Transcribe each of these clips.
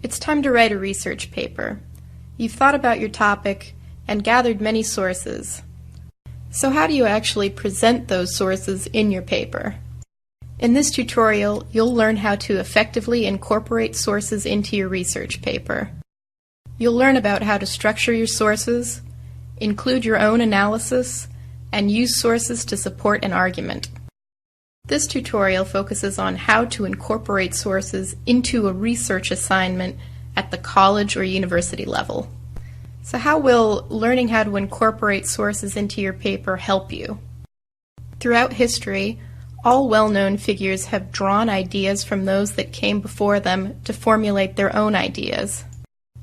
It's time to write a research paper. You've thought about your topic and gathered many sources. So how do you actually present those sources in your paper? In this tutorial, you'll learn how to effectively incorporate sources into your research paper. You'll learn about how to structure your sources, include your own analysis, and use sources to support an argument. This tutorial focuses on how to incorporate sources into a research assignment at the college or university level. So how will learning how to incorporate sources into your paper help you? Throughout history, all well-known figures have drawn ideas from those that came before them to formulate their own ideas.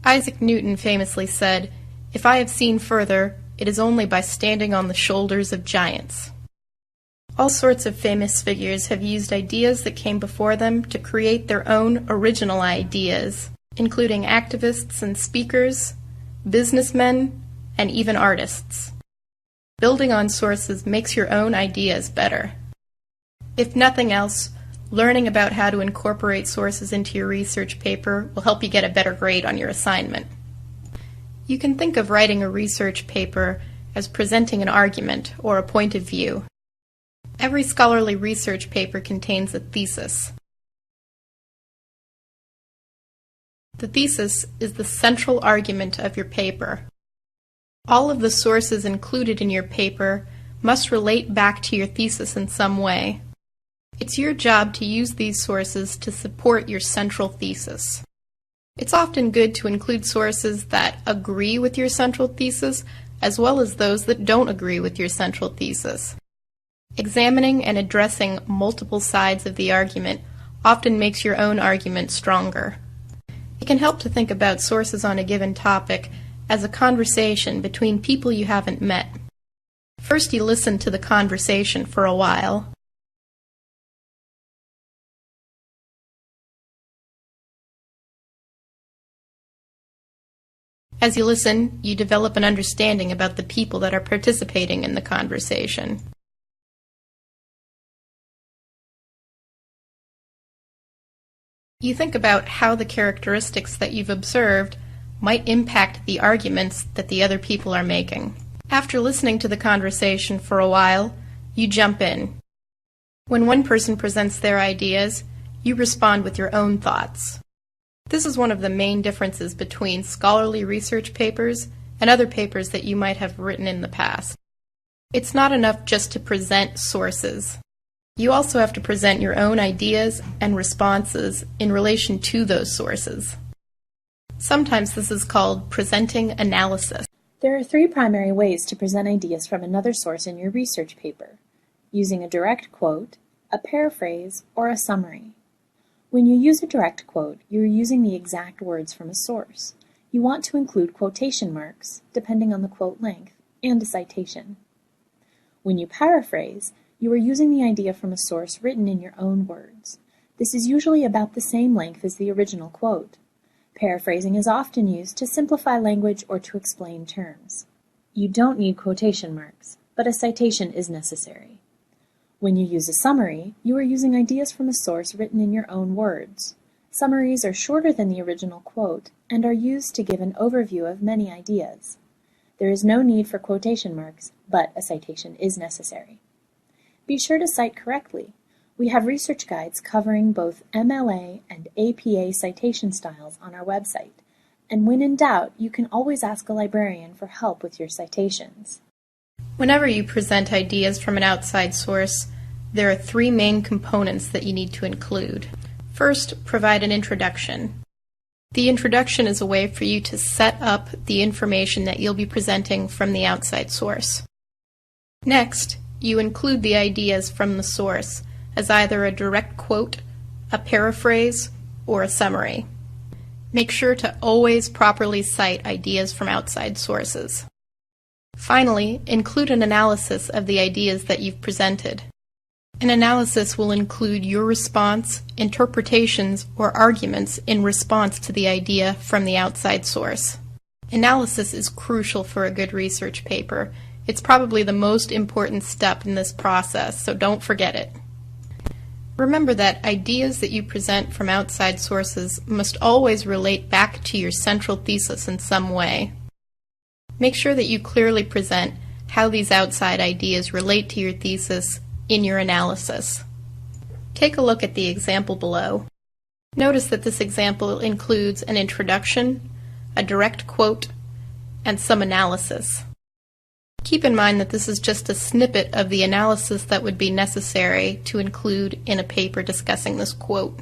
Isaac Newton famously said, "If I have seen further, it is only by standing on the shoulders of giants." All sorts of famous figures have used ideas that came before them to create their own original ideas, including activists and speakers, businessmen, and even artists. Building on sources makes your own ideas better. If nothing else, learning about how to incorporate sources into your research paper will help you get a better grade on your assignment. You can think of writing a research paper as presenting an argument or a point of view. Every scholarly research paper contains a thesis. The thesis is the central argument of your paper. All of the sources included in your paper must relate back to your thesis in some way. It's your job to use these sources to support your central thesis. It's often good to include sources that agree with your central thesis as well as those that don't agree with your central thesis. Examining and addressing multiple sides of the argument often makes your own argument stronger. It can help to think about sources on a given topic as a conversation between people you haven't met. First, you listen to the conversation for a while. As you listen, you develop an understanding about the people that are participating in the conversation. You think about how the characteristics that you've observed might impact the arguments that the other people are making. After listening to the conversation for a while, you jump in. When one person presents their ideas, you respond with your own thoughts. This is one of the main differences between scholarly research papers and other papers that you might have written in the past. It's not enough just to present sources. You also have to present your own ideas and responses in relation to those sources. Sometimes this is called presenting analysis. There are three primary ways to present ideas from another source in your research paper: using a direct quote, a paraphrase, or a summary. When you use a direct quote, you are using the exact words from a source. You want to include quotation marks, depending on the quote length, and a citation. When you paraphrase, you are using the idea from a source written in your own words. This is usually about the same length as the original quote. Paraphrasing is often used to simplify language or to explain terms. You don't need quotation marks, but a citation is necessary. When you use a summary, you are using ideas from a source written in your own words. Summaries are shorter than the original quote and are used to give an overview of many ideas. There is no need for quotation marks, but a citation is necessary. Be sure to cite correctly. We have research guides covering both MLA and APA citation styles on our website, and when in doubt, you can always ask a librarian for help with your citations. Whenever you present ideas from an outside source, there are three main components that you need to include. First, provide an introduction. The introduction is a way for you to set up the information that you'll be presenting from the outside source. Next, you include the ideas from the source as either a direct quote, a paraphrase, or a summary. Make sure to always properly cite ideas from outside sources. Finally, include an analysis of the ideas that you've presented. An analysis will include your response, interpretations, or arguments in response to the idea from the outside source. Analysis is crucial for a good research paper. It's probably the most important step in this process, so don't forget it. Remember that ideas that you present from outside sources must always relate back to your central thesis in some way. Make sure that you clearly present how these outside ideas relate to your thesis in your analysis. Take a look at the example below. Notice that this example includes an introduction, a direct quote, and some analysis. Keep in mind that this is just a snippet of the analysis that would be necessary to include in a paper discussing this quote.